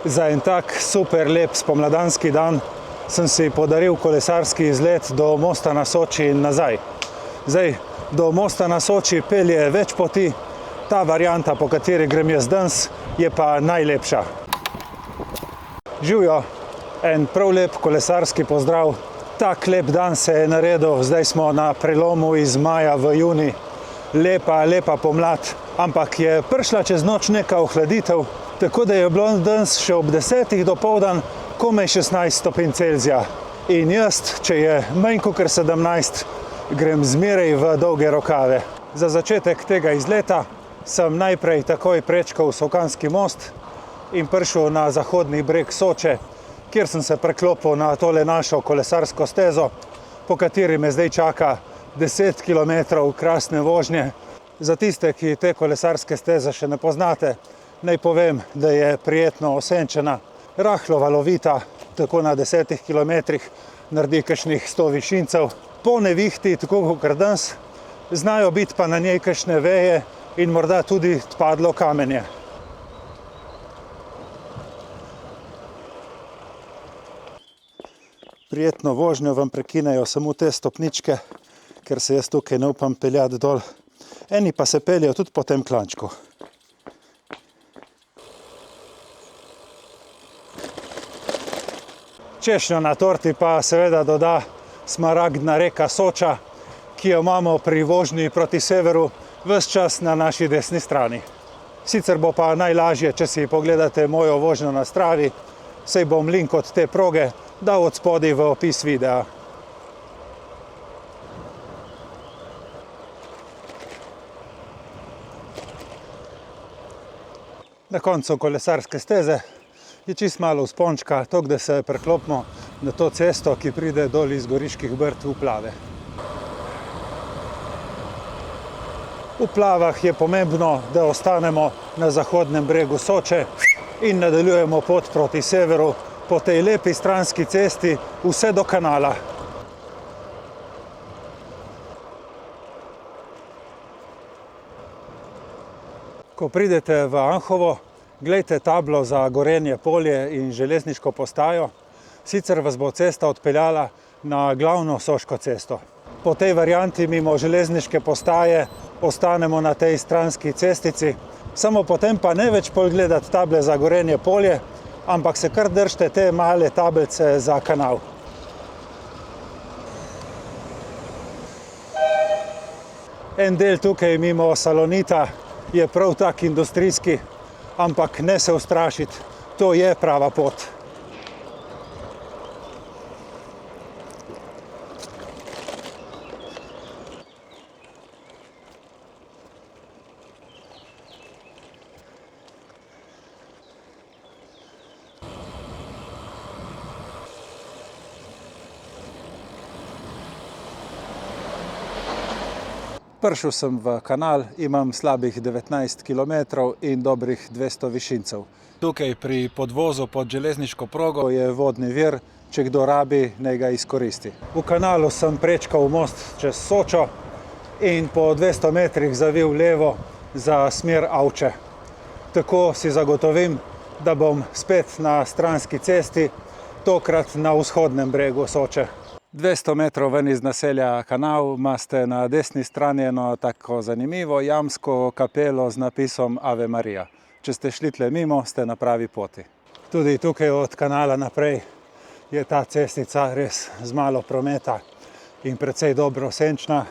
Za en tak super lep spomladanski dan sem si podaril kolesarski izlet do Mosta na Soči in nazaj. Zdaj, do Mosta na Soči pelje več poti, ta varianta, po kateri grem jaz danes, je pa najlepša. Živjo, en prav lep kolesarski pozdrav. Tak lep dan se je naredil, zdaj smo na prelomu iz maja v junij. Lepa pomlad, ampak je prišla čez noč neka ohladitev, tako da je bilo danes še ob 10. dopoldan komaj 16 stopinj Celzija. In jaz, če je manj kakor 17, grem zmeraj v dolge rokave. Za začetek tega izleta sem najprej takoj prečkal Solkanski most in prišel na zahodni breg Soče, kjer sem se preklopil na tole našo kolesarsko stezo, po kateri me zdaj čaka 10 km krasne vožnje. Za tiste, ki te kolesarske steze še ne poznate, naj povem, da je prijetno osenčena, rahlo valovita, tako na 10 km naredi kakšnih 100 višincev. Po nevihti, tako kot danes, znajo biti pa na njej kakšne veje in morda tudi padlo kamenje. Prijetno vožnjo vam prekinejo samo te stopničke, ker se jaz tukaj ne upam peljati dol. Eni pa se peljejo tudi po tem klančku. Češnjo na torti pa seveda doda smaragdna reka Soča, ki jo imamo pri vožnji proti severu ves čas na naši desni strani. Sicer bo pa najlažje, če si pogledate mojo vožnjo na Stravi, saj bom link od te proge dal od spodaj v opis videa. Na koncu kolesarske steze je čist malo vzpončka, toliko da se preklopimo na to cesto, ki pride dol iz Goriških Brd v Plave. V Plavah je pomembno, da ostanemo na zahodnem bregu Soče in nadaljujemo pot proti severu po tej lepi stranski cesti vse do kanala. Ko pridete v Anhovo, glejte tablo za Gorenje polje in železniško postajo, sicer vas bo cesta odpeljala na glavno Soško cesto. Po tej varianti mimo železniške postaje ostanemo na tej stranski cestici, samo potem pa ne več gledati table za Gorenje polje, ampak se kar držite te male tablice za kanal. En del tukaj mimo Salonita je prav tak industrijski, ampak ne se ustrašiti, to je prava pot. Prišel sem v kanal, imam slabih 19 km in dobrih 200 višincev. Tukaj pri podvozu pod železniško progo je vodni vir, če kdo rabi, naj ga izkoristi. V kanalu sem prečkal most čez Sočo in po 200 metrih zavil levo za smer Avče. Tako si zagotovim, da bom spet na stranski cesti, tokrat na vzhodnem bregu Soče. 200 metrov ven iz naselja Kanal imate na desni strani eno tako zanimivo jamsko kapelo z napisom Ave Maria. Če ste šli tle mimo, ste na pravi poti. Tudi tukaj od kanala naprej je ta cestica res z malo prometa in precej dobro senčna.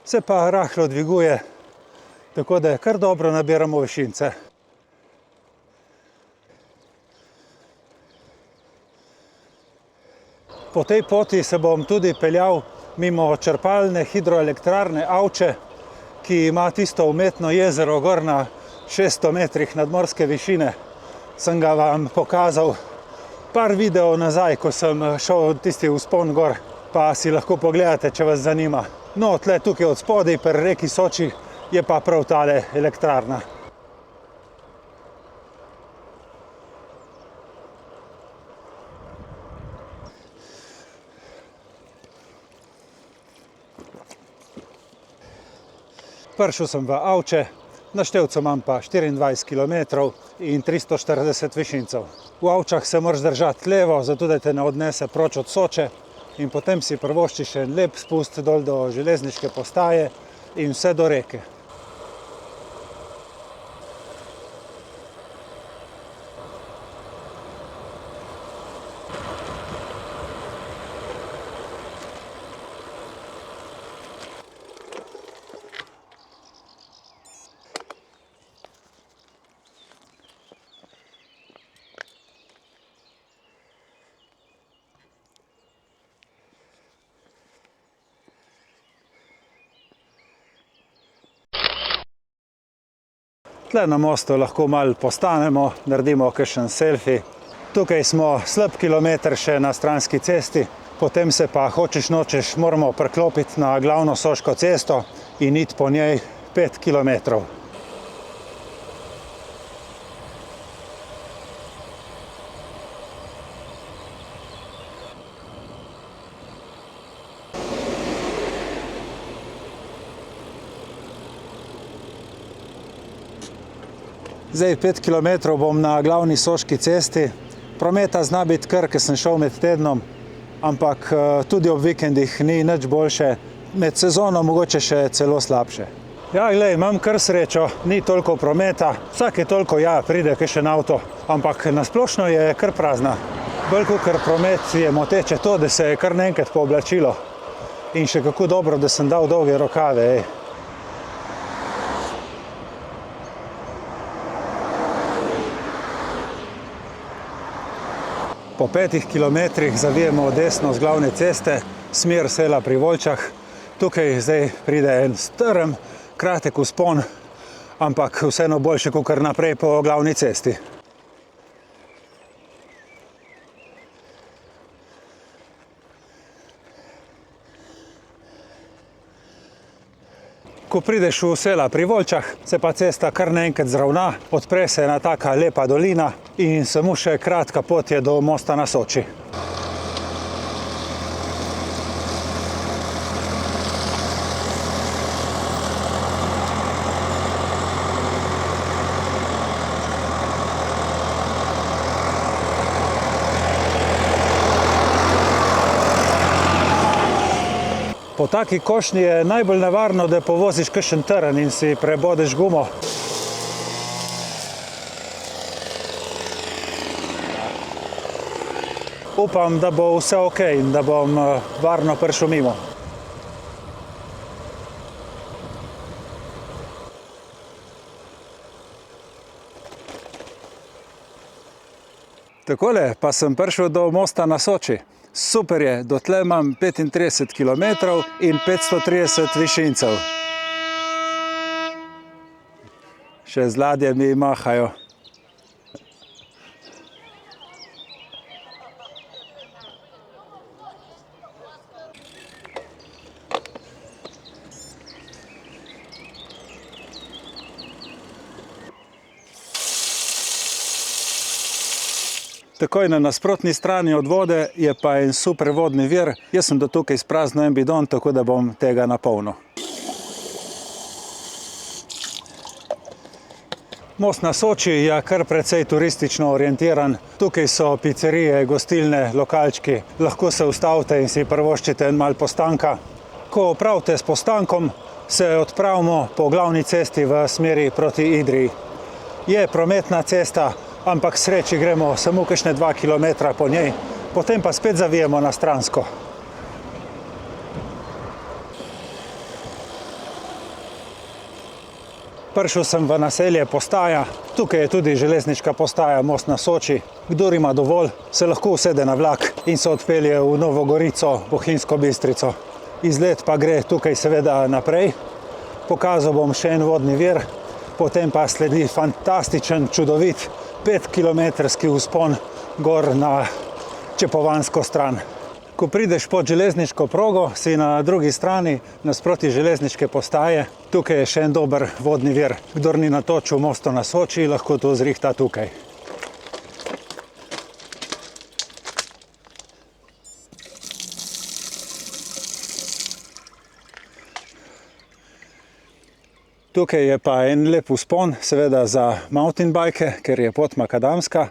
Se pa rahlo dviguje, tako da kar dobro nabiramo višince. Po tej poti se bom tudi peljal mimo črpalne hidroelektrarne Avče, ki ima tisto umetno jezero gor na 600 metrih nadmorske višine. Sem ga vam pokazal par videov nazaj, ko sem šel tisti vzpon gor, pa si lahko pogledate, če vas zanima. No, tle tukaj od spodaj pri reki Soči je pa prav tale elektrarna. Prišel sem v Avče, na števcu imam pa 24 km in 340 višincev. V Avčah se moraš držati levo, zato da te ne odnese proč od Soče in potem si privoščiš en lep spust dol do železniške postaje in vse do reke. Tle na mostu lahko malo postanemo, naredimo kakšen selfie. Tukaj smo slab kilometer še na stranski cesti, potem se pa hočeš nočeš moramo priklopiti na glavno Soško cesto in iti po njej 5 kilometrov. Zdaj 5 km bom na glavni Soški cesti. Prometa zna biti kar, ker sem šel med tednom, ampak tudi ob vikendih ni nič boljše. Med sezono mogoče še celo slabše. Ja, glej, imam kar srečo, ni toliko prometa. Vsake toliko pride kakšen avto, ampak nasplošno je kar prazna. Bolj kakor promet je moteče to, da se je kar naenkrat pooblačilo. In še kako dobro, da sem dal dolge rokave, Po 5 kilometrih zavijemo desno z glavne ceste, smer Sela pri Volčah. Tukaj zdaj pride en strm, kratek vzpon, ampak vseeno boljše kakor naprej po glavni cesti. Ko prideš v Sela pri Volčah, se pa cesta kar naenkrat zravna, odpre se ena taka lepa dolina in samo še kratka pot je do mosta na Soči. Po taki košnji je najbolj nevarno, da povoziš kakšen trn in si prebodeš gumo. Upam, da bo vse okej in da bom varno prišel mimo. Takole pa sem prišel do mosta na Soči. Super je, dotle imam 35 km in 530 višincev. Še z ladje mi mahajo. Takoj na nasprotni strani od vode je pa en super vodni vir. Jaz sem do tukaj spraznil en bidon, tako da bom tega napolnil. Most na Soči je kar precej turistično orientiran. Tukaj so pizzerije, gostilne, lokalčki. Lahko se ustavite in si privoščite en mal postanka. Ko opravite s postankom, se odpravimo po glavni cesti v smeri proti Idriji. Je prometna cesta, ampak sreči gremo samo kakšne 2 km po njej, potem pa spet zavijemo na stransko. Prišel sem v naselje Postaja, tukaj je tudi železniška postaja Most na Soči. Kdor ima dovolj, se lahko usede na vlak in se odpelje v Novo Gorico, Bohinjsko Bistrico. Izlet pa gre tukaj seveda naprej. Pokazal bom še en vodni vir, potem pa sledi fantastičen, čudovit 5-kilometrski vzpon gor na Čepovansko stran. Ko prideš pod železniško progo, si na drugi strani nasproti železniške postaje. Tukaj je še en dober vodni vir. Kdor ni natočil mostu na Soči, lahko to zrihta tukaj. Tukaj je pa en lep vzpon, seveda za mountain bike, ker je pot makadamska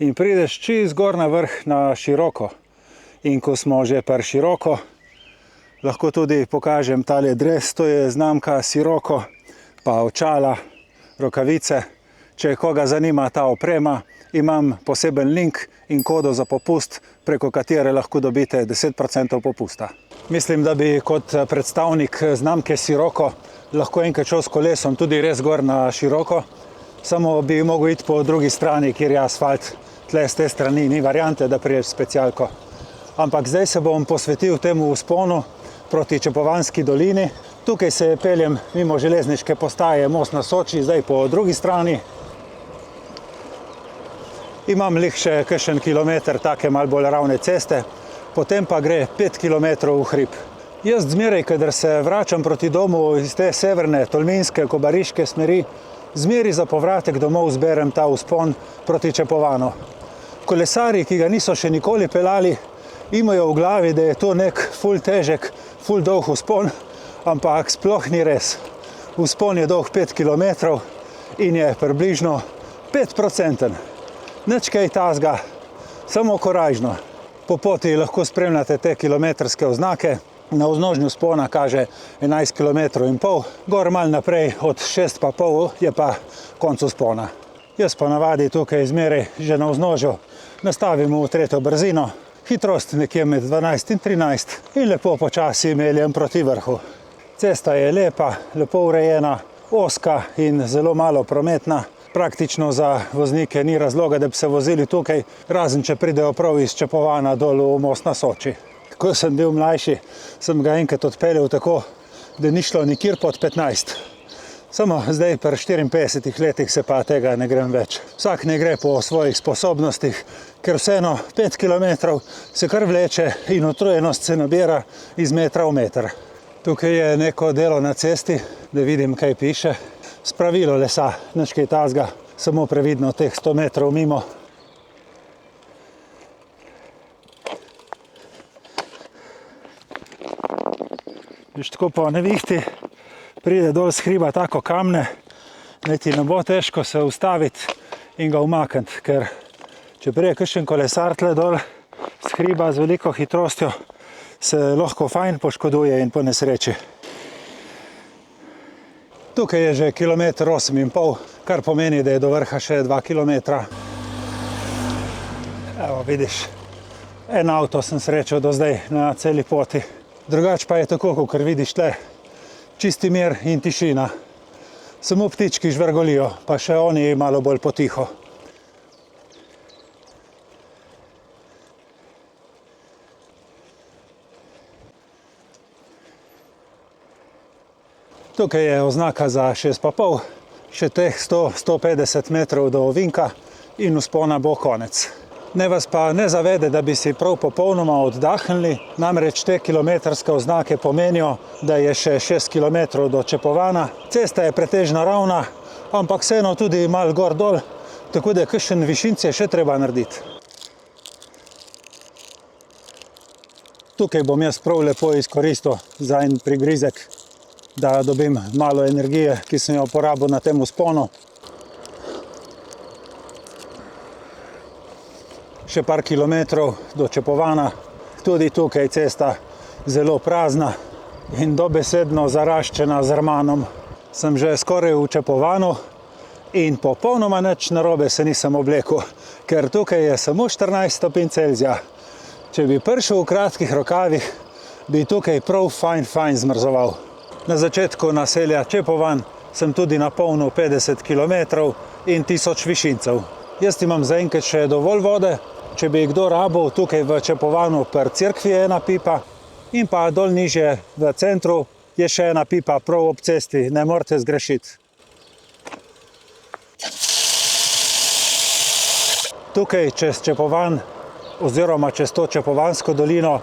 in prideš čist gor na vrh na Široko. In ko smo že pri Široko, lahko tudi pokažem tale dres, to je znamka Sirocco, pa očala, rokavice. Če koga zanima ta oprema, imam poseben link in kodo za popust, preko katere lahko dobite 10% popusta. Mislim, da bi kot predstavnik znamke Sirocco lahko enkrat šel s kolesom tudi res gor na Široko, samo bi mogel iti po drugi strani, kjer je asfalt. Tle z te strani ni variante, da priješ specialko. Ampak zdaj se bom posvetil temu vzponu proti Čepovanski dolini. Tukaj se peljem mimo železniške postaje Most na Soči, zdaj po drugi strani. Imam lih še kakšen kilometer take malo bolj ravne ceste, potem pa gre 5 kilometrov v hrib. Jaz zmeraj, kadar se vračam proti domu iz te severne, tolminske, kobariške smeri, zmeraj za povratek domov zberem ta vzpon proti Čepovanu. Kolesarji, ki ga niso še nikoli pelali, imajo v glavi, da je to nek ful težek, ful dolg vzpon, ampak sploh ni res. Vzpon je dolg 5 kilometrov in je približno 5%. Nič kaj tazga, samo korajžno. Po poti lahko spremljate te kilometrske oznake. Na vznožnju vzpona kaže 11 km in pol, gor malo naprej od 6,5 je pa konc vzpona. Jaz pa navadi tukaj zmeraj že na vznožju nastavim v tretjo brzino, hitrost nekje med 12 in 13 in lepo počasi meljem proti vrhu. Cesta je lepa, lepo urejena, ozka in zelo malo prometna. Praktično za voznike ni razloga, da bi se vozili tukaj, razen če pridejo prav iz Čepovana dol v Most na Soči. Ko sem bil mlajši, sem ga enkrat odpeljal tako, da ni šlo nikjer pod 15. Samo zdaj pri 54 letih se pa tega ne grem več. Vsak ne gre po svojih sposobnostih, ker vseeno 5 km se kar vleče in utrujenost se nabira iz metra v meter. Tukaj je neko delo na cesti, da vidim, kaj piše. Spravilo lesa, nič kaj tazga, samo previdno teh 100 metrov mimo. Viš tako po nevihti pride dol z hriba tako kamne, da ti ne bo težko se ustaviti in ga umakniti, ker če prije kakšen kolesar tle dol z hriba z veliko hitrostjo, se lahko fajn poškoduje in po nesreči. Tukaj je že 8,5 km, kar pomeni, da je do vrha še 2 km. Evo, vidiš, en avto sem srečal do zdaj na celi poti. Drugač pa je tako, kot vidiš tle, čisti mir in tišina. Samo ptički žvrgolijo, pa še oni malo bolj potiho. Tukaj je oznaka za 6,5, še teh 100-150 metrov do ovinka in vzpona bo konec. Ne vas pa ne zavede, da bi si prav popolnoma oddahnili, namreč te kilometrske oznake pomenijo, da je še 6 km do Čepovana. Cesta je pretežno ravna, ampak vseeno tudi malo gor dol, tako da kakšen višinc je še treba narediti. Tukaj bom jaz prav lepo izkoristil za en prigrizek, da dobim malo energije, ki sem jo porabil na tem vzponu. Še par kilometrov do Čepovana, tudi tukaj cesta zelo prazna in dobesedno zaraščena z rmanom. Sem že skoraj v Čepovanu in popolnoma nič narobe se nisem oblekel, ker tukaj je samo 14 stopinj Celzija. Če bi prišel v kratkih rokavih, bi tukaj prav fajn zmrzoval. Na začetku naselja Čepovan sem tudi napolnil 50 km in 1000 višincev. Jaz imam zaenkrat še dovolj vode, če bi kdo rabil, tukaj v Čepovanu pri cerkvi je ena pipa in pa dol nižje v centru je še ena pipa prav ob cesti, ne morete zgrešiti. Tukaj čez Čepovan oziroma čez to Čepovansko dolino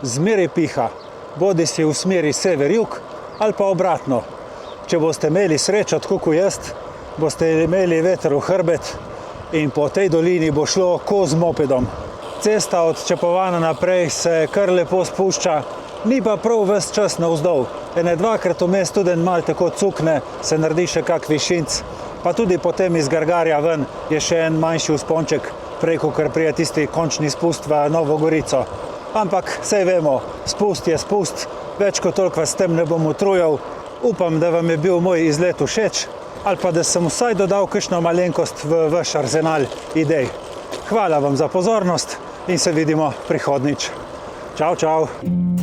zmeraj piha, bodi si v smeri sever-jug ali pa obratno. Če boste imeli srečo, tako kot jaz, boste imeli veter v hrbet in po tej dolini bo šlo ko z mopedom. Cesta od Čepovana naprej se kar lepo spušča Ni pa prav ves čas navzdol. Ene dvakrat vmes tudi malo tako cukne, se naredi še kak višinc, pa tudi potem iz Gargarja ven je še en manjši vzponček, preko kar prije tisti končni spust v Novo Gorico. Ampak sej vemo, spust je spust, več kot toliko vas s tem ne bom utrujal. Upam, da vam je bil moj izlet všeč, ali pa da sem vsaj dodal kakšno malenkost v vaš arzenal idej. Hvala vam za pozornost in se vidimo prihodnjič. Čau, čau!